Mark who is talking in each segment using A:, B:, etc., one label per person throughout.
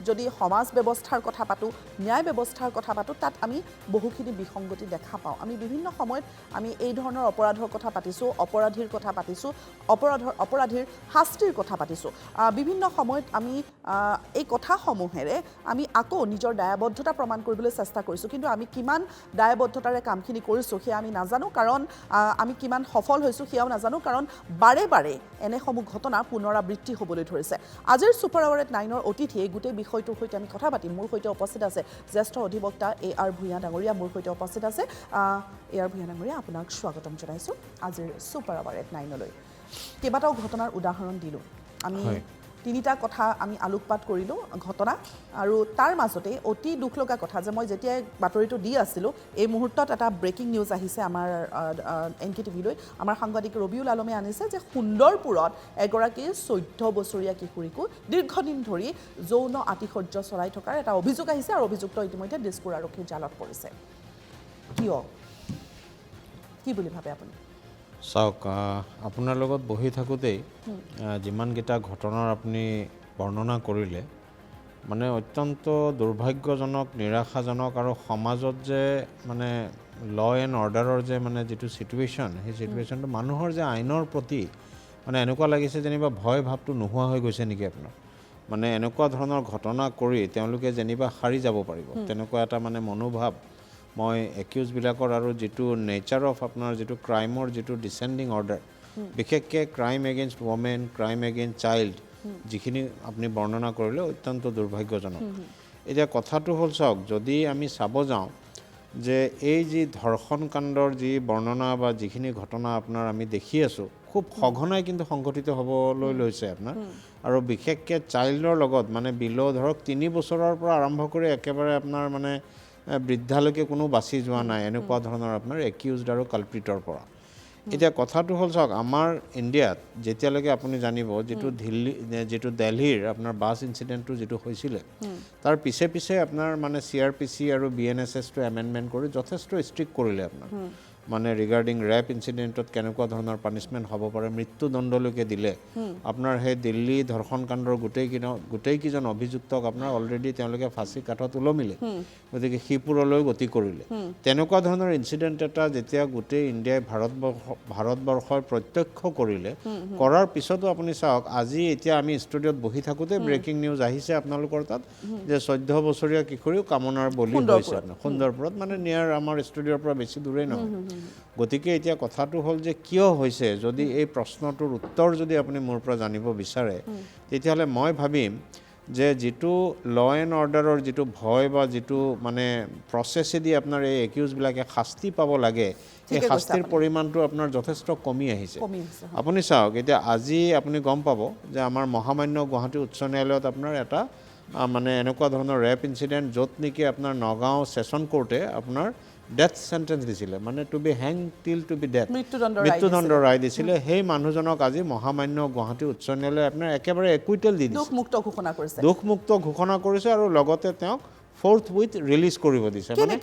A: যদি সমাজ ব্যৱস্থাৰ কথা পাতোঁ ন্যায় ব্যৱস্থাৰ কথা পাতোঁ তাত আমি বহুখিনি বিসংগতি দেখা পাওঁ আমি বিভিন্ন সময়ত আমি এই ধৰণৰ অপৰাধৰ কথা পাতিছোঁ অপৰাধীৰ কথা পাতিছোঁ অপৰাধীৰ শাস্তিৰ কথা পাতিছোঁ বিভিন্ন সময়ত আমি এই কথাসমূহেৰে আমি আকৌ নিজৰ দায়বদ্ধতা প্ৰমাণ কৰিবলৈ চেষ্টা কৰিছোঁ কিন্তু আমি কিমান দায়বদ্ধতাৰে কামখিনি কৰিছোঁ সেয়া আমি নাজানো কাৰণ আমি কিমান সফল হৈছোঁ সেয়াও নাজানো কাৰণ বাৰে বাৰে এনেসমূহ ঘটনা পুনৰাবৃত্তি হ'বলৈ ধৰিছে আজিৰ ছুপাৰ আৱাৰ এট 9ৰ অতিথি এই গোটেই বিষয়টোৰ সৈতে আমি কথা পাতিম মোৰ সৈতে উপস্থিত আছে জ্যেষ্ঠ অধিবক্তা AR ভূঞা ডাঙৰীয়া মোৰ সৈতে উপস্থিত আছে AR ভূঞা ডাঙৰীয়া আপোনাক স্বাগতম জনাইছোঁ আজিৰ ছুপাৰ আৱাৰ এট 9লৈ কেইবাটাও ঘটনাৰ উদাহৰণ দিলোঁ আমি তিনিটা কথা আমি আলোকপাত কৰিলোঁ ঘটনা আৰু তাৰ মাজতে অতি দুখ লগা কথা যে মই যেতিয়া বাতৰিটো দি আছিলোঁ এই মুহূৰ্তত এটা ব্ৰেকিং নিউজ আহিছে আমাৰ NKTVলৈ আমাৰ সাংবাদিক ৰবিউল আলমে আনিছে যে সুন্দৰপুৰত এগৰাকী 14 বছৰীয়া কিশোৰীকো দীৰ্ঘদিন ধৰি যৌন আতিশয্য চলাই থকাৰ এটা অভিযোগ আহিছে আৰু অভিযুক্ত ইতিমধ্যে দিছপুৰ আৰক্ষীৰ জালত পৰিছে কিয় কি বুলি ভাবে আপুনি
B: চাওক আপোনাৰ লগত বহি থাকোঁতেই যিমানকেইটা ঘটনাৰ আপুনি বৰ্ণনা কৰিলে মানে অত্যন্ত দুৰ্ভাগ্যজনক নিৰাশাজনক আৰু সমাজত যে মানে ল এণ্ড অৰ্ডাৰৰ যে মানে যিটো চিটুৱেশ্যন সেই চিটুৱেশ্যনটো মানুহৰ যে আইনৰ প্ৰতি মানে এনেকুৱা লাগিছে যেনিবা ভয় ভাৱটো নোহোৱা হৈ গৈছে নেকি আপোনাৰ মানে এনেকুৱা ধৰণৰ ঘটনা কৰি তেওঁলোকে যেনিবা সাৰি যাব পাৰিব তেনেকুৱা এটা মানে মনোভাৱ মই একিউজবিলাকৰ আৰু যিটো নেচাৰ অফ আপোনাৰ যিটো ক্ৰাইমৰ যিটো ডিচেণ্ডিং অৰ্ডাৰ বিশেষকৈ crime against women crime against child যিখিনি আপুনি বৰ্ণনা কৰিলে অত্যন্ত দুৰ্ভাগ্যজনক এতিয়া কথাটো হ'ল চাওক যদি আমি চাব যাওঁ যে এই যি ধৰ্ষণ কাণ্ডৰ যি বৰ্ণনা বা যিখিনি ঘটনা আপোনাৰ আমি দেখি আছোঁ খুব সঘনাই কিন্তু সংঘটিত হ'বলৈ লৈছে আপোনাৰ আৰু বিশেষকৈ চাইল্ডৰ লগত মানে বিল' ধৰক 3 বছৰৰ পৰা আৰম্ভ কৰি একেবাৰে আপোনাৰ মানে বৃদ্ধালৈকে কোনো বাছি যোৱা নাই এনেকুৱা ধৰণৰ আপোনাৰ একিউজড আৰু কালপ্ৰিটৰ পৰা এতিয়া কথাটো হ'ল চাওক আমাৰ ইণ্ডিয়াত যেতিয়ালৈকে আপুনি জানিব যিটো দিল্লীৰ আপোনাৰ বাছ ইনচিডেণ্টটো যিটো হৈছিলে তাৰ পিছে পিছে আপোনাৰ মানে CRPC আৰু BNSSটো এমেণ্ডমেণ্ট কৰি যথেষ্ট ষ্ট্ৰিক্ট কৰিলে আপোনাৰ মানে ৰিগাৰ্ডিং ৰেপ ইনচিডেণ্টত কেনেকুৱা ধৰণৰ পানিছমেণ্ট হ'ব পাৰে মৃত্যুদণ্ডলৈকে দিলে আপোনাৰ সেই দিল্লী ধৰ্ষণ কাণ্ডৰ গোটেইকেইজন অভিযুক্তক আপোনাৰ অলৰেডি তেওঁলোকে ফাঁচী কাঠত ওলমিলে গতিকে সিপুৰলৈ গতি কৰিলে তেনেকুৱা ধৰণৰ ইনচিডেণ্ট এটা যেতিয়া গোটেই ইণ্ডিয়াই ভাৰতবৰ্ষই প্ৰত্যক্ষ কৰিলে কৰাৰ পিছতো আপুনি চাওক আজি এতিয়া আমি ষ্টুডিঅ'ত বহি থাকোঁতে ব্ৰেকিং নিউজ আহিছে আপোনালোকৰ তাত যে 14 বছৰীয়া কিশোৰীও কামনাৰ বলি হৈছে সুন্দৰপুৰত মানে নিয়াৰ আমাৰ ষ্টুডিঅ'ৰ পৰা বেছি দূৰেই নহয় গতিকে এতিয়া কথাটো হ'ল যে কিয় হৈছে যদি এই প্ৰশ্নটোৰ উত্তৰ যদি আপুনি মোৰ পৰা জানিব বিচাৰে তেতিয়াহ'লে মই ভাবিম যে যিটো ল এণ্ড অৰ্ডাৰৰ যিটো ভয় বা যিটো মানে প্ৰচেছেদি আপোনাৰ এই একিউজবিলাকে শাস্তি পাব লাগে এই শাস্তিৰ পৰিমাণটো আপোনাৰ যথেষ্ট কমি আহিছে আপুনি চাওক এতিয়া আজি আপুনি গম পাব যে আমাৰ মহামান্য গুৱাহাটী উচ্চ ন্যায়ালয়ত আপোনাৰ এটা মানে এনেকুৱা ধৰণৰ ৰেপ ইনচিডেণ্ট য'ত নেকি আপোনাৰ নগাঁও ছেছন কোৰ্টে আপোনাৰ ডেথ সেন্টেন্স দিছিলে মানে টু বি হ্যাং টিল টু বি ডেথ মৃত্যুদণ্ড ৰায় দিছিলে সেই মানুহজনক আজি মহামান্য গুৱাহাটী উচ্চ ন্যায়ালয়ে আপোনাৰ একেবাৰে একুইটেল দি দিছে দুখমুক্ত ঘোষণা কৰিছে আৰু লগতে তেওঁক ফোৰ্থউইথ ৰিলিজ কৰিব দিছে মানে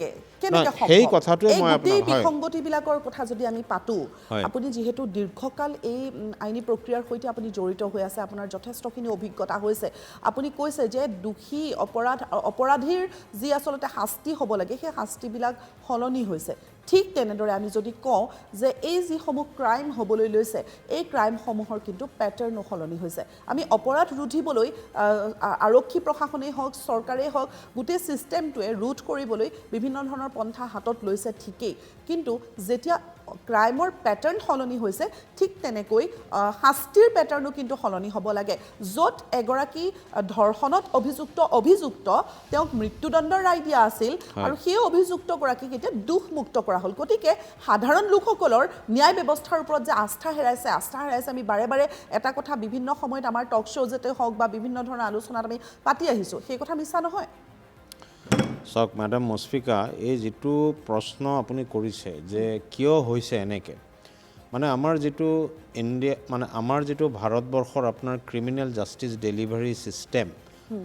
B: সেই কথাটোৱে মই আপোনাক
A: বিসংগতিবিলাকৰ কথা যদি আমি পাতো আপুনি যেহেতু দীৰ্ঘকাল এই আইনী প্ৰক্ৰিয়াৰ সৈতে আপুনি জড়িত হৈ আছে আপোনাৰ যথেষ্টখিনি অভিজ্ঞতা হৈছে আপুনি কৈছে যে দোষী অপৰাধীৰ যি আচলতে শাস্তি হ'ব লাগে সেই শাস্তিবিলাক সলনি হৈছে ঠিক তেনেদৰে আমি যদি কওঁ যে এই যিসমূহ ক্ৰাইম হ'বলৈ লৈছে এই ক্ৰাইমসমূহৰ কিন্তু প্যাটাৰ্নো সলনি হৈছে আমি অপৰাধ ৰোধিবলৈ আৰক্ষী প্ৰশাসনেই হওক চৰকাৰেই হওক গোটেই সিস্টেমটোৱে ৰোধ কৰিবলৈ বিভিন্ন ধৰণৰ পন্থা হাতত লৈছে ঠিকই কিন্তু যেতিয়া ক্ৰাইমৰ প্যাটাৰ্ন সলনি হৈছে ঠিক তেনেকৈ শাস্তিৰ প্যাটাৰ্নো কিন্তু সলনি হ'ব লাগে য'ত এগৰাকী ধৰ্ষণত অভিযুক্ত তেওঁক মৃত্যুদণ্ডৰ ৰায় দিয়া আছিল আৰু সেই অভিযুক্তগৰাকীক এতিয়া দুখমুক্ত কৰা হ'ল গতিকে সাধাৰণ লোকসকলৰ ন্যায় ব্যৱস্থাৰ ওপৰত যে আস্থা হেৰাইছে আমি বাৰে বাৰে এটা কথা বিভিন্ন সময়ত আমাৰ টক শ্ব'জতে হওক বা বিভিন্ন ধৰণৰ আলোচনাত আমি পাতি আহিছোঁ সেই কথা মিছা নহয়
B: চাওক মেডাম মুছফিকা এই যিটো প্ৰশ্ন আপুনি কৰিছে যে কিয় হৈছে এনেকৈ মানে আমাৰ যিটো ভাৰতবৰ্ষৰ আপোনাৰ ক্ৰিমিনেল জাষ্টিচ ডেলিভাৰী ছিষ্টেম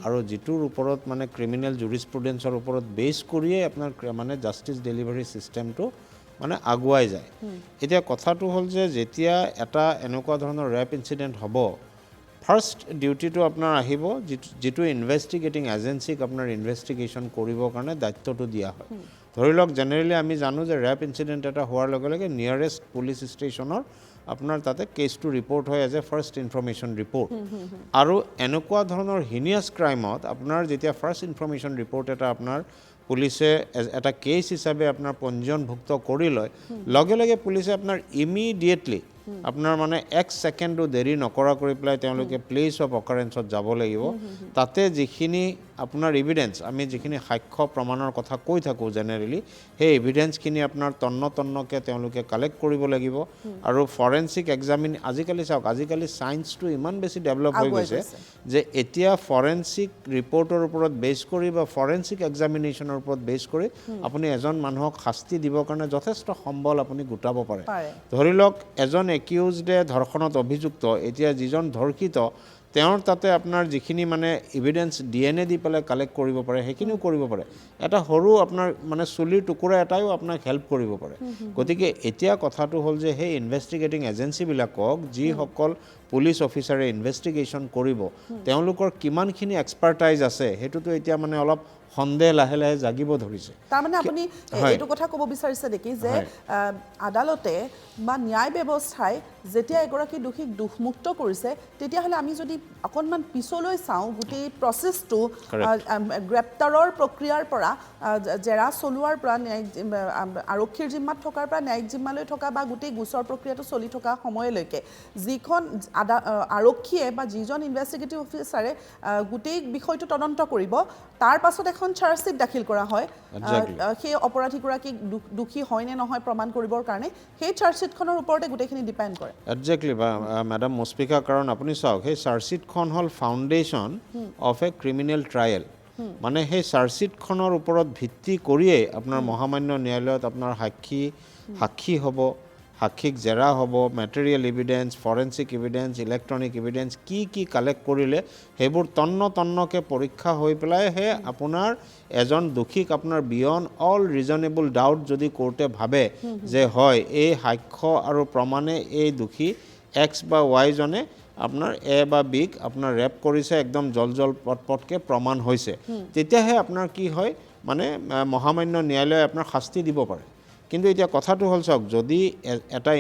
B: আৰু যিটোৰ ওপৰত মানে ক্ৰিমিনেল জুৰিস্প্ৰুডেন্সৰ ওপৰত বেছ কৰিয়ে আপোনাৰ মানে জাষ্টিচ ডেলিভাৰী ছিষ্টেমটো মানে আগুৱাই যায় এতিয়া কথাটো হ'ল যে যেতিয়া এটা এনেকুৱা ধৰণৰ ৰেপ ইনচিডেণ্ট হ'ব ফাৰ্ষ্ট ডিউটিটো আপোনাৰ আহিব যিটো ইনভেষ্টিগেটিং এজেঞ্চিক আপোনাৰ ইনভেষ্টিগেশ্যন কৰিবৰ কাৰণে দায়িত্বটো দিয়া হয় ধৰি লওক জেনেৰেলি আমি জানো যে ৰেপ ইনচিডেণ্ট এটা হোৱাৰ লগে লগে নিয়াৰেষ্ট পুলিচ ষ্টেচনৰ আপোনাৰ তাতে কেছটো ৰিপৰ্ট হয় as a first information report আৰু এনেকুৱা ধৰণৰ হিনিয়াছ ক্ৰাইমত আপোনাৰ যেতিয়া ফাৰ্ষ্ট ইনফৰ্মেশ্যন ৰিপৰ্ট এটা আপোনাৰ পুলিচে এটা কেছ হিচাপে আপোনাৰ পঞ্জীয়নভুক্ত কৰি লয় লগে লগে পুলিচে আপোনাৰ ইমিডিয়েটলি আপোনাৰ মানে এক ছেকেণ্ডো দেৰি নকৰা কৰি পেলাই তেওঁলোকে প্লেচ অফ অকাৰেঞ্চত যাব লাগিব তাতে যিখিনি আপোনাৰ এভিডেন্স আমি যিখিনি সাক্ষ্য প্ৰমাণৰ কথা কৈ থাকোঁ জেনেৰেলি সেই এভিডেন্সখিনি আপোনাৰ তন্নকে তেওঁলোকে কালেক্ট কৰিব লাগিব আৰু ফৰেনচিক আজিকালি চাওক আজিকালি ছায়েন্সটো ইমান বেছি ডেভেলপ হৈ গৈছে যে এতিয়া ফৰেনচিক ৰিপৰ্টৰ ওপৰত বেছ কৰি বা ফৰেনচিক এক্সামিনেশ্যনৰ ওপৰত বেছ কৰি আপুনি এজন মানুহক শাস্তি দিবৰ কাৰণে যথেষ্ট সম্বল আপুনি গোটাব পাৰে ধৰি লওক এজন একিউজডে ধৰ্ষণত অভিযুক্ত এতিয়া যিজন ধৰ্ষিত তেওঁৰ তাতে আপোনাৰ যিখিনি মানে এভিডেন্স DNA দি পেলাই কালেক্ট কৰিব পাৰে সেইখিনিও কৰিব পাৰে এটা সৰু আপোনাৰ মানে চুলিৰ টুকুৰা এটাও আপোনাক হেল্প কৰিব পাৰে গতিকে এতিয়া কথাটো হ'ল যে সেই ইনভেষ্টিগেটিং এজেঞ্চিবিলাকক যিসকল পুলিচ অফিচাৰে ইনভেষ্টিগেশ্যন কৰিব তেওঁলোকৰ কিমানখিনি এক্সপাৰ্টাইজ আছে সেইটোতো এতিয়া মানে অলপ সন্দেহ লাহে লাহে জাগিব ধৰিছে
A: তাৰমানে আপুনি এইটো কথা ক'ব বিচাৰিছে নেকি যে আদালতে বা ন্যায় ব্যৱস্থাই যেতিয়া এগৰাকী দোষীক দোষমুক্ত কৰিছে তেতিয়াহ'লে আমি যদি অকণমান পিছলৈ চাওঁ গোটেই প্ৰচেছটো গ্ৰেপ্তাৰৰ প্ৰক্ৰিয়াৰ পৰা জেৰা চলোৱাৰ পৰা আৰক্ষীৰ জিম্মাত থকাৰ পৰা ন্যায়িক জিম্মালৈ থকা বা গোটেই গোচৰ প্ৰক্ৰিয়াটো চলি থকা সময়লৈকে যিখন আৰক্ষীয়ে বা যিজন ইনভেষ্টিগেটিভ অফিচাৰে গোটেই বিষয়টো তদন্ত কৰিব তাৰ পাছত এখন চাৰ্জশ্বিট দাখিল কৰা হয় সেই অপৰাধীগৰাকীক দোষী হয় নে নহয় প্ৰমাণ কৰিবৰ কাৰণে সেই চাৰ্জশ্বিটখনৰ ওপৰতে গোটেইখিনি ডিপেণ্ড কৰে
B: একজেক্টলি মেডাম মুস্পিকা কাৰণ আপুনি চাওক সেই চাৰ্জশ্বিটখন হ'ল foundation of A criminal trial মানে সেই চাৰ্জশ্বিটখনৰ ওপৰত ভিত্তি কৰিয়েই আপোনাৰ মহামান্য ন্যায়ালয়ত আপোনাৰ সাক্ষী হ'ব সাক্ষীক জেৰা হ'ব material evidence forensic evidence electronic evidence কি কালেক্ট কৰিলে সেইবোৰ তন্নকে পৰীক্ষা হৈ পেলাইহে আপোনাৰ এজন দোষীক আপোনাৰ বিয়ণ্ড অল ৰিজনেবল ডাউট যদি কোৰ্টে ভাবে যে হয় এই সাক্ষ্য আৰু প্ৰমাণে এই দোষী এক্স বা ৱাই জনে আপোনাৰ এ বা বিক আপোনাৰ ৰেপ কৰিছে একদম জল পটকে প্ৰমাণ হৈছে তেতিয়াহে আপোনাৰ কি হয় মানে মহামান্য ন্যায়ালয়ে আপোনাৰ শাস্তি দিব পাৰে কিন্তু এতিয়া কথাটো হ'ল চাওক যদি এটা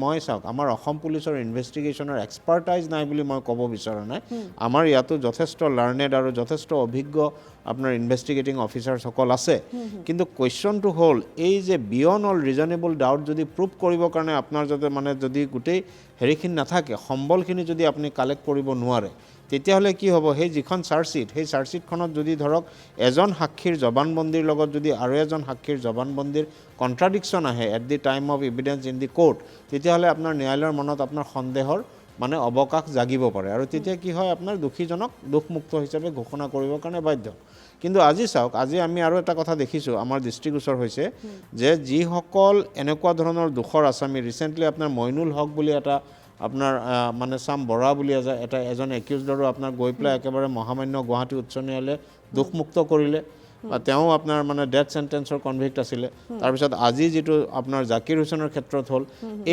B: মই চাওক আমাৰ অসম পুলিচৰ ইনভেষ্টিগেশ্যনৰ এক্সপাৰ্টাইজ নাই বুলি মই ক'ব বিচৰা নাই আমাৰ ইয়াতো যথেষ্ট লাৰ্নেড আৰু যথেষ্ট অভিজ্ঞ আপোনাৰ ইনভেষ্টিগেটিং অফিচাৰসকল আছে কিন্তু কুৱেশ্যনটো হ'ল এই যে বিয়ণ্ড অল ৰিজনেবল ডাউট যদি প্ৰুভ কৰিবৰ কাৰণে আপোনাৰ যদি গোটেই হেৰিখিনি নাথাকে সম্বলখিনি যদি আপুনি কালেক্ট কৰিব নোৱাৰে তেতিয়াহ'লে কি হ'ব সেই যিখন চাৰ্জশ্বিট সেই চাৰ্জশ্বিটখনত যদি ধৰক এজন সাক্ষীৰ জবানবন্দীৰ লগত যদি আৰু এজন সাক্ষীৰ জবানবন্দীৰ কণ্ট্ৰাডিকশ্যন আহে at the time of evidence in the court তেতিয়াহ'লে আপোনাৰ ন্যায়ালয়ৰ মনত আপোনাৰ সন্দেহৰ মানে অৱকাশ জাগিব পাৰে আৰু তেতিয়া কি হয় আপোনাৰ দোষীজনক দোষমুক্ত হিচাপে ঘোষণা কৰিবৰ কাৰণে বাধ্য কিন্তু আজি চাওক আজি আমি আৰু এটা কথা দেখিছোঁ আমাৰ দৃষ্টিগোচৰ হৈছে যে যিসকল এনেকুৱা ধৰণৰ দোষৰ আসামী ৰিচেণ্টলি আপোনাৰ মইনুল হক বুলি এটা আপোনাৰ মানে চাম বৰা বুলি এজন একিউজডৰো আপোনাৰ গৈ পেলাই একেবাৰে মহামান্য গুৱাহাটী উচ্চ ন্যায়ালয়ে দোষমুক্ত কৰিলে তেওঁ আপোনাৰ মানে ডেথ সেন্টেন্সৰ কনভিক্ট আছিলে তাৰপিছত আজি যিটো আপোনাৰ জাকিৰ হুছেইনৰ ক্ষেত্ৰত হ'ল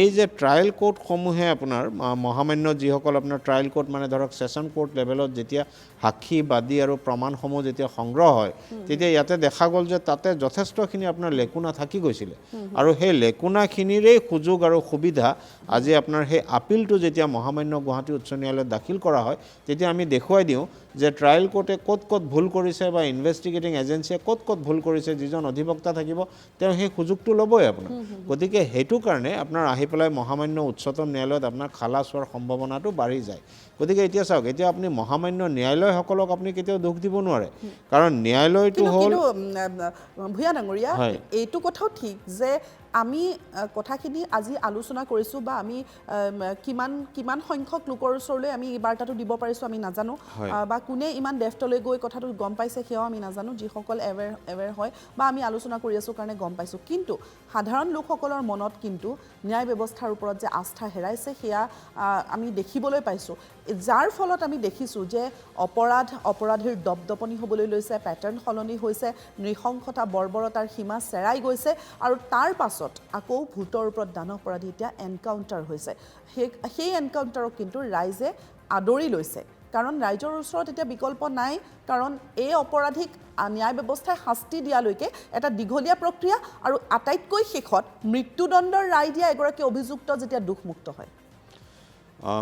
B: এই যে ট্ৰায়েল কোৰ্টসমূহে আপোনাৰ মহামান্য যিসকল আপোনাৰ ট্ৰায়েল কোৰ্ট মানে ধৰক ছেছন কোৰ্ট লেভেলত যেতিয়া সাক্ষী বাদী আৰু প্ৰমাণসমূহ যেতিয়া সংগ্ৰহ হয় তেতিয়া ইয়াতে দেখা গ'ল যে তাতে যথেষ্টখিনি আপোনাৰ লেকুনা থাকি গৈছিলে আৰু সেই লেকুনাখিনিৰেই সুযোগ আৰু সুবিধা আজি আপোনাৰ সেই আপিলটো যেতিয়া মহামান্য গুৱাহাটী উচ্চ ন্যায়ালয়ত দাখিল কৰা হয় তেতিয়া আমি দেখুৱাই দিওঁ যে ট্ৰায়েল কোৰ্টে ক'ত ভুল কৰিছে বা ইনভেষ্টিগেটিং এজেঞ্চিয়ে ক'ত ভুল কৰিছে যিজন অধিবক্তা থাকিব তেওঁ সেই সুযোগটো ল'বই আপোনাৰ গতিকে সেইটো কাৰণে আপোনাৰ আহি পেলাই মহামান্য উচ্চতম ন্যায়ালয়ত আপোনাৰ খালাচ হোৱাৰ সম্ভাৱনাটো বাঢ়ি যায় গতিকে এতিয়া চাওক এতিয়া আপুনি মহামান্য ন্যায়ালয়সকলক আপুনি কেতিয়াও দোষ দিব নোৱাৰে কাৰণ ন্যায়ালয়টো হ'ল
A: ভূঞা ডাঙৰীয়া এইটো কথাও ঠিক যে আমি কথাখিনি আজি আলোচনা কৰিছোঁ বা আমি কিমান সংখ্যক লোকৰ ওচৰলৈ আমি এই বাৰ্তাটো দিব পাৰিছোঁ আমি নাজানো বা কোনে ইমান ডেফ্টলৈ গৈ কথাটো গম পাইছে সেয়াও আমি নাজানো যিসকল এৱেৰ হয় বা আমি আলোচনা কৰি আছোঁ কাৰণে গম পাইছোঁ কিন্তু সাধাৰণ লোকসকলৰ মনত কিন্তু ন্যায় ব্যৱস্থাৰ ওপৰত যে আস্থা হেৰাইছে সেয়া আমি দেখিবলৈ পাইছোঁ যাৰ ফলত আমি দেখিছোঁ যে অপৰাধীৰ দপদপনি হ'বলৈ লৈছে পেটাৰ্ণ সলনি হৈছে নৃশংসতা বৰ্বৰতাৰ সীমা চেৰাই গৈছে আৰু তাৰ পাছত আকৌ ভূতৰ ওপৰত দানৱ অপৰাধী এতিয়া এনকাউণ্টাৰ হৈছে সেই এনকাউণ্টাৰক কিন্তু ৰাইজে আদৰি লৈছে কাৰণ ৰাইজৰ ওচৰত এতিয়া বিকল্প নাই কাৰণ এই অপৰাধীক ন্যায় ব্যৱস্থাই শাস্তি দিয়ালৈকে এটা দীঘলীয়া প্ৰক্ৰিয়া আৰু আটাইতকৈ শেষত মৃত্যুদণ্ডৰ ৰায় দিয়া এগৰাকী অভিযুক্ত যেতিয়া দুখমুক্ত হয়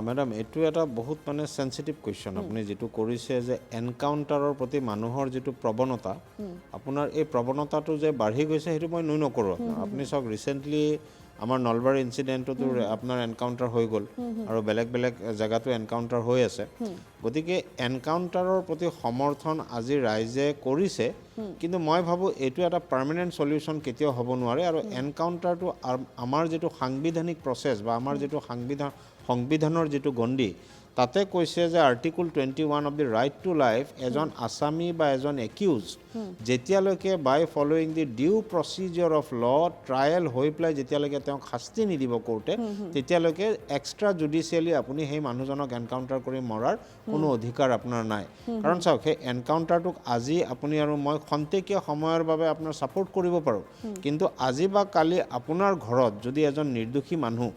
B: মেডাম এইটো এটা বহুত মানে সেনচিটিভ কুৱেশ্যন আপুনি যিটো কৰিছে যে এনকাউণ্টাৰৰ প্ৰতি মানুহৰ যিটো প্ৰৱণতা আপোনাৰ এই প্ৰৱণতাটো যে বাঢ়ি গৈছে সেইটো মই নকৰোঁ আপুনি চাওক ৰিচেণ্টলি আমাৰ নলবাৰী ইনচিডেণ্টতো আপোনাৰ এনকাউণ্টাৰ হৈ গ'ল আৰু বেলেগ বেলেগ জেগাতো এনকাউণ্টাৰ হৈ আছে গতিকে এনকাউণ্টাৰৰ প্ৰতি সমৰ্থন আজি ৰাইজে কৰিছে কিন্তু মই ভাবোঁ এইটো এটা পাৰ্মানেণ্ট সলিউশ্যন কেতিয়াও হ'ব নোৱাৰে আৰু এনকাউণ্টাৰটো আমাৰ যিটো সাংবিধানিক প্ৰচেছ বা আমাৰ যিটো সংবিধানৰ যিটো গণ্ডি তাতে কৈছে যে article 21 of the right to life এজন আছামী বা এজন একিউজ যেতিয়ালৈকে by following the due procedure of law trial হৈ পেলাই যেতিয়ালৈকে তেওঁক শাস্তি নিদিব কোৰ্টে তেতিয়ালৈকে এক্সট্ৰা জুডিচিয়েলি আপুনি সেই মানুহজনক এনকাউণ্টাৰ কৰি মৰাৰ কোনো অধিকাৰ আপোনাৰ নাই কাৰণ চাওক সেই এনকাউণ্টাৰটোক আজি আপুনি আৰু মই খন্তেকীয়া সময়ৰ বাবে আপোনাৰ ছাপোৰ্ট কৰিব পাৰোঁ কিন্তু আজি বা কালি আপোনাৰ ঘৰত যদি এজন নিৰ্দোষী মানুহ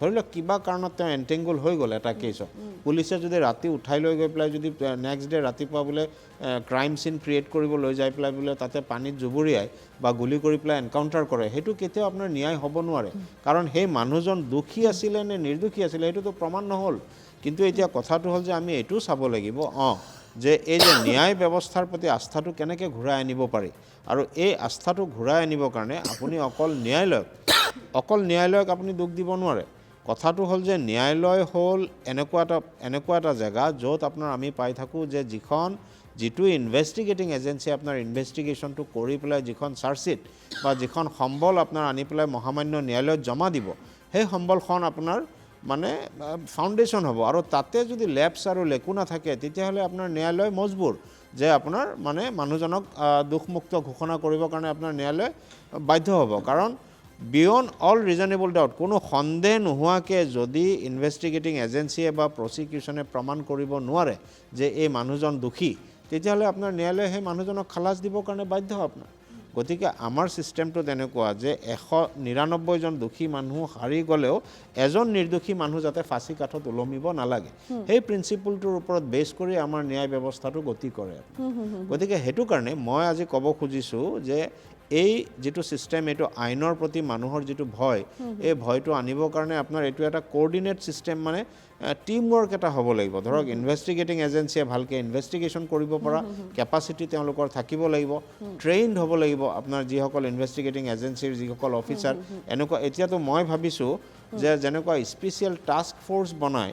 B: ধৰি লওক কিবা কাৰণত তেওঁ এণ্টেংগল হৈ গ'ল এটা কেছত পুলিচে যদি ৰাতি উঠাই লৈ গৈ পেলাই যদি নেক্সট ডে ৰাতিপুৱা বোলে ক্ৰাইম চিন ক্ৰিয়েট কৰিব লৈ যাই পেলাই বোলে তাতে পানীত জুবুৰিয়াই বা গুলি কৰি পেলাই এনকাউণ্টাৰ কৰে সেইটো কেতিয়াও আপোনাৰ ন্যায় হ'ব নোৱাৰে কাৰণ সেই মানুহজন দোষী আছিলে নে নিৰ্দোষী আছিলে সেইটোতো প্ৰমাণ নহ'ল কিন্তু এতিয়া কথাটো হ'ল যে আমি এইটোও চাব লাগিব যে এই যে ন্যায় ব্যৱস্থাৰ প্ৰতি আস্থাটো কেনেকৈ ঘূৰাই আনিব পাৰি আৰু এই আস্থাটো ঘূৰাই আনিবৰ কাৰণে আপুনি অকল ন্যায়ালয়ক আপুনি দুখ দিব নোৱাৰে কথাটো হ'ল যে ন্যায়ালয় হ'ল এনেকুৱা এটা জেগা য'ত আপোনাৰ আমি পাই থাকোঁ যে যিটো ইনভেষ্টিগেটিং এজেঞ্চি আপোনাৰ ইনভেষ্টিগেশ্যনটো কৰি পেলাই যিখন চাৰ্জশ্বিট বা যিখন সম্বল আপোনাৰ আনি পেলাই মহামান্য ন্যায়ালয়ত জমা দিব সেই সম্বলখন আপোনাৰ মানে ফাউণ্ডেশ্যন হ'ব আৰু তাতে যদি লেপছ আৰু লেকুনা থাকে তেতিয়াহ'লে আপোনাৰ ন্যায়ালয় মজবুৰ যে আপোনাৰ মানে মানুহজনক দুখমুক্ত ঘোষণা কৰিবৰ কাৰণে আপোনাৰ ন্যায়ালয় বাধ্য হ'ব কাৰণ বিয়ণ্ড অল ৰিজনেবল ডাউট কোনো সন্দেহ নোহোৱাকৈ যদি ইনভেষ্টিগেটিং এজেঞ্চিয়ে বা প্ৰচিকিউশ্যনে প্ৰমাণ কৰিব নোৱাৰে যে এই মানুহজন দোষী তেতিয়াহ'লে আপোনাৰ ন্যায়ালয়ে সেই মানুহজনক খালাচ দিবৰ কাৰণে বাধ্য আপোনাৰ গতিকে আমাৰ ছিষ্টেমটো তেনেকুৱা যে 199জন দোষী মানুহ হাৰি গ'লেও এজন নিৰ্দোষী মানুহ যাতে ফাঁচী কাঠত ওলমিব নালাগে সেই প্ৰিন্সিপলটোৰ ওপৰত বেছ কৰি আমাৰ ন্যায় ব্যৱস্থাটো গতি কৰে গতিকে সেইটো কাৰণে মই আজি ক'ব খুজিছোঁ যে এই যিটো ছিষ্টেম এইটো আইনৰ প্ৰতি মানুহৰ যিটো ভয় এই ভয়টো আনিবৰ কাৰণে আপোনাৰ এইটো এটা কোঅৰ্ডিনেট ছিষ্টেম মানে টিম ৱৰ্ক এটা হ'ব লাগিব ধৰক ইনভেষ্টিগেটিং এজেঞ্চিয়ে ভালকৈ ইনভেষ্টিগেশ্যন কৰিব পৰা কেপাচিটি তেওঁলোকৰ থাকিব লাগিব ট্ৰেইনড হ'ব লাগিব আপোনাৰ যিসকল ইনভেষ্টিগেটিং এজেঞ্চিৰ যিসকল অফিচাৰ এনেকুৱা এতিয়াতো মই ভাবিছোঁ যে যেনেকুৱা স্পেচিয়েল টাস্ক ফ'ৰ্চ বনায়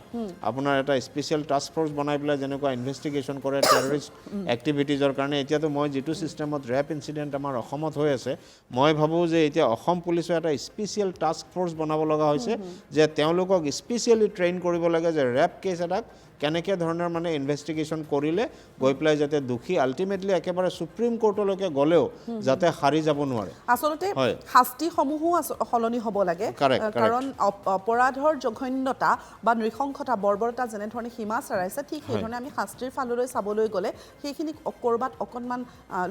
B: আপোনাৰ এটা স্পেচিয়েল টাস্ক ফ'ৰ্চ বনাই পেলাই যেনেকুৱা ইনভেষ্টিগেশ্যন কৰে টেৰৰিষ্ট এক্টিভিটিজৰ কাৰণে এতিয়াতো মই যিটো ছিষ্টেমত ৰেপ ইনচিডেণ্ট আমাৰ অসমত হৈ আছে মই ভাবোঁ যে এতিয়া অসম পুলিচে এটা স্পেচিয়েল টাস্ক ফ'ৰ্চ বনাব লগা হৈছে যে তেওঁলোকক স্পেচিয়েলি ট্ৰেইন কৰিব লাগে যে ৰেপ কেছ এটাক কেনেকৈ ধৰণৰ মানে ইনভেষ্টিগেশ্যন কৰিলে গৈ পেলাই যাতে দোষী আল্টিমেটলি একেবাৰে সুপ্ৰিম কোৰ্টলৈকে গ'লেও যাতে সাৰি যাব নোৱাৰে
A: আচলতে শাস্তিসমূহো সলনি হ'ব লাগে কাৰণ অপৰাধৰ জঘন্যতা বা নৃশংসতা বৰ্বৰতা যেনেধৰণে সীমা চেৰাইছে ঠিক সেইধৰণে আমি শাস্তিৰ ফাললৈ চাবলৈ গ'লে সেইখিনি ক'ৰবাত অকণমান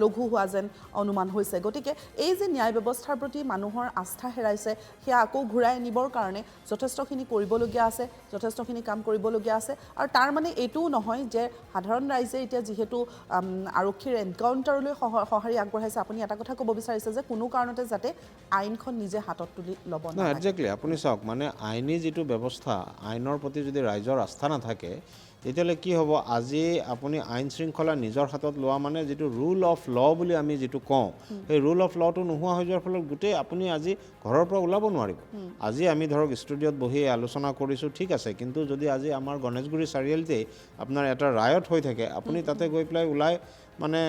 A: লঘু হোৱা যেন অনুমান হৈছে গতিকে এই যে ন্যায় ব্যৱস্থাৰ প্ৰতি মানুহৰ আস্থা হেৰাইছে সেয়া আকৌ ঘূৰাই আনিবৰ কাৰণে যথেষ্টখিনি কৰিবলগীয়া আছে যথেষ্টখিনি কাম কৰিবলগীয়া আছে আৰু তাৰ মানে এইটোও নহয় যে সাধাৰণ ৰাইজে এতিয়া যিহেতু আৰক্ষীৰ এনকাউণ্টাৰলৈ সঁহাৰি আগবঢ়াইছে আপুনি এটা কথা ক'ব বিচাৰিছে যে কোনো কাৰণতে যাতে আইনখন নিজে হাতত তুলি ল'ব নালাগে
B: একজেক্টলি আপুনি চাওক মানে আইনী যিটো ব্যৱস্থা আইনৰ প্ৰতি যদি ৰাইজৰ আস্থা নাথাকে তেতিয়াহ'লে কি হ'ব আজি আপুনি আইন শৃংখলা নিজৰ হাতত লোৱা মানে যিটো ৰুল অফ ল বুলি আমি যিটো কওঁ সেই ৰুল অফ লটো নোহোৱা হৈ যোৱাৰ ফলত গোটেই আপুনি আজি ঘৰৰ পৰা ওলাব নোৱাৰিব আজি আমি ধৰক ষ্টুডিঅ'ত বহি আলোচনা কৰিছোঁ ঠিক আছে কিন্তু যদি আজি আমাৰ গণেশগুৰি চাৰিআলিতেই আপোনাৰ এটা ৰায়ত হৈ থাকে আপুনি তাতে গৈ পেলাই ওলাই মানে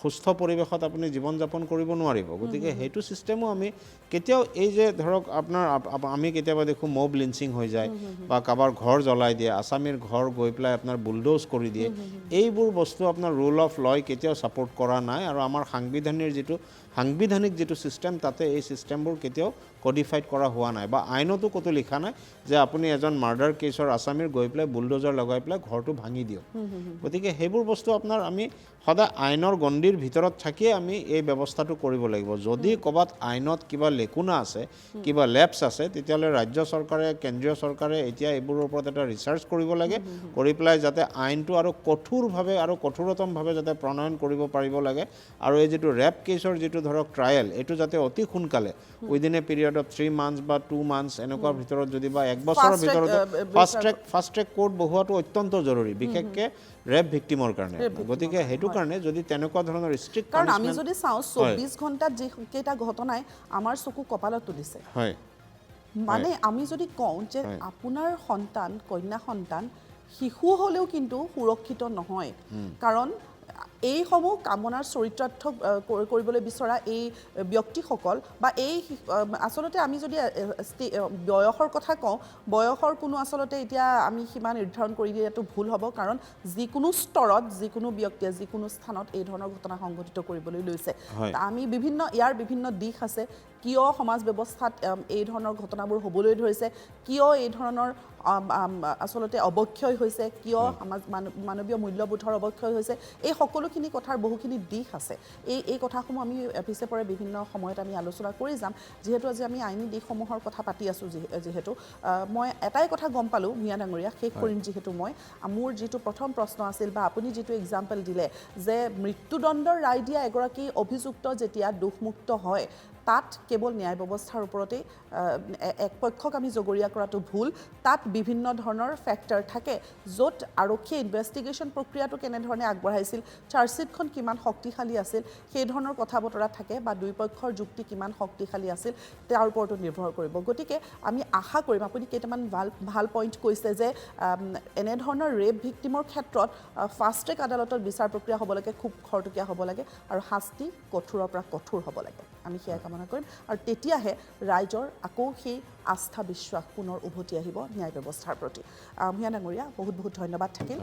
B: সুস্থ পৰিৱেশত আপুনি জীৱন যাপন কৰিব নোৱাৰিব গতিকে সেইটো ছিষ্টেমো আমি কেতিয়াও এই যে ধৰক আপোনাৰ আমি কেতিয়াবা দেখোঁ মব লিঞ্চিং হৈ যায় বা কাৰোবাৰ ঘৰ জ্বলাই দিয়ে আছামীৰ ঘৰ গৈ পেলাই আপোনাৰ বুলডোজ কৰি দিয়ে এইবোৰ বস্তু আপোনাৰ ৰুল অফ লয় কেতিয়াও ছাপোৰ্ট কৰা নাই আৰু আমাৰ সাংবিধানিক যিটো ছিষ্টেম তাতে এই ছিষ্টেমবোৰ কেতিয়াও কডিফাইড কৰা হোৱা নাই বা আইনতো ক'তো লিখা নাই যে আপুনি এজন মাৰ্ডাৰ কেছৰ আছামীৰ গৈ পেলাই বুলডোজাৰ লগাই পেলাই ঘৰটো ভাঙি দিয়ক গতিকে সেইবোৰ বস্তু আপোনাৰ আমি সদায় আইনৰ গণ্ডিৰ ভিতৰত থাকিয়ে আমি এই ব্যৱস্থাটো কৰিব লাগিব যদি ক'ৰবাত আইনত কিবা লেকুনা আছে কিবা লেপছ আছে তেতিয়াহ'লে ৰাজ্য চৰকাৰে কেন্দ্ৰীয় চৰকাৰে এতিয়া এইবোৰৰ ওপৰত এটা ৰিচাৰ্চ কৰিব লাগে কৰি পেলাই যাতে আইনটো আৰু কঠোৰভাৱে আৰু কঠোৰতমভাৱে যাতে প্ৰণয়ন কৰিব পাৰিব লাগে আৰু এই যিটো ৰেপ কেছৰ যিটো ধৰক ট্ৰায়েল এইটো যাতে অতি সোনকালে within a period of 3 months বা 2 মান্থছ এনেকুৱা ভিতৰত যদি বা 1 বছৰৰ ভিতৰতে ফাষ্ট ট্ৰেক কোৰ্ট বহুৱাটো অত্যন্ত জৰুৰী বিশেষকৈ ৰেপ ভিক্টিমৰ কাৰণে গতিকে সেইটো কাৰণে যদি তেনেকুৱা ধৰণৰ ষ্ট্ৰিক্ট
A: কাৰণ আমি যদি চাওঁ 24 ঘণ্টাত যিকেইটা ঘটনাই আমাৰ চকু কপালত তুলিছে
B: হয়
A: মানে আমি যদি কওঁ যে আপোনাৰ সন্তান কন্যা সন্তান শিশু হ'লেও কিন্তু সুৰক্ষিত নহয় কাৰণ এইসমূহ কামনাৰ চৰিতাৰ্থ কৰিবলৈ বিচৰা এই ব্যক্তিসকল বা এই আচলতে আমি যদি বয়সৰ কথা কওঁ বয়সৰ কোনো আচলতে এতিয়া আমি সীমা নিৰ্ধাৰণ কৰি দিয়াটো ভুল হ'ব কাৰণ যিকোনো স্তৰত যিকোনো ব্যক্তিয়ে যিকোনো স্থানত এই ধৰণৰ ঘটনা সংঘটিত কৰিবলৈ লৈছে আমি ইয়াৰ বিভিন্ন দিশ আছে কিয় সমাজ ব্যৱস্থাত এই ধৰণৰ ঘটনাবোৰ হ'বলৈ ধৰিছে কিয় এই ধৰণৰ আচলতে অৱক্ষয় হৈছে কিয় মানৱীয় মূল্যবোধৰ অৱক্ষয় হৈছে এই সকলোখিনি কথাৰ বহুখিনি দিশ আছে এই কথাসমূহ আমি পিছে পৰে বিভিন্ন সময়ত আমি আলোচনা কৰি যাম যিহেতু আজি আমি আইনী দিশসমূহৰ কথা পাতি আছোঁ যিহেতু মই এটাই কথা গম পালোঁ মিয়া ডাঙৰীয়া শেষ কৰিম যিহেতু মোৰ যিটো প্ৰথম প্ৰশ্ন আছিল বা আপুনি যিটো এক্সাম্পল দিলে যে মৃত্যুদণ্ডৰ ৰায় দিয়া এগৰাকী অভিযুক্ত যেতিয়া দোষমুক্ত হয় তাত কেৱল ন্যায় ব্যৱস্থাৰ ওপৰতেই এক পক্ষক আমি জগৰীয়া কৰাটো ভুল তাত বিভিন্ন ধৰণৰ ফেক্টৰ থাকে য'ত আৰক্ষীয়ে ইনভেষ্টিগেশ্যন প্ৰক্ৰিয়াটো কেনেধৰণে আগবঢ়াইছিল চাৰ্জশ্বিটখন কিমান শক্তিশালী আছিল সেই ধৰণৰ কথা বতৰা থাকে বা দুই পক্ষৰ যুক্তি কিমান শক্তিশালী আছিল তাৰ ওপৰতো নিৰ্ভৰ কৰিব গতিকে আমি আশা কৰিম আপুনি কেইটামান ভাল পইণ্ট কৈছে যে এনেধৰণৰ ৰেপ ভিক্টিমৰ ক্ষেত্ৰত ফাষ্ট ট্ৰেক আদালতত বিচাৰ প্ৰক্ৰিয়া হ'ব লাগে খুব খৰতকীয়া হ'ব লাগে আৰু শাস্তি কঠোৰৰ পৰা কঠোৰ হ'ব লাগে আমি সেয়া কামনা কৰিম আৰু তেতিয়াহে ৰাইজৰ আকৌ সেই আস্থা বিশ্বাস পুনৰ উভতি আহিব ন্যায় ব্যৱস্থাৰ প্ৰতি মিয়া ডাঙৰীয়া বহুত বহুত ধন্যবাদ থাকিল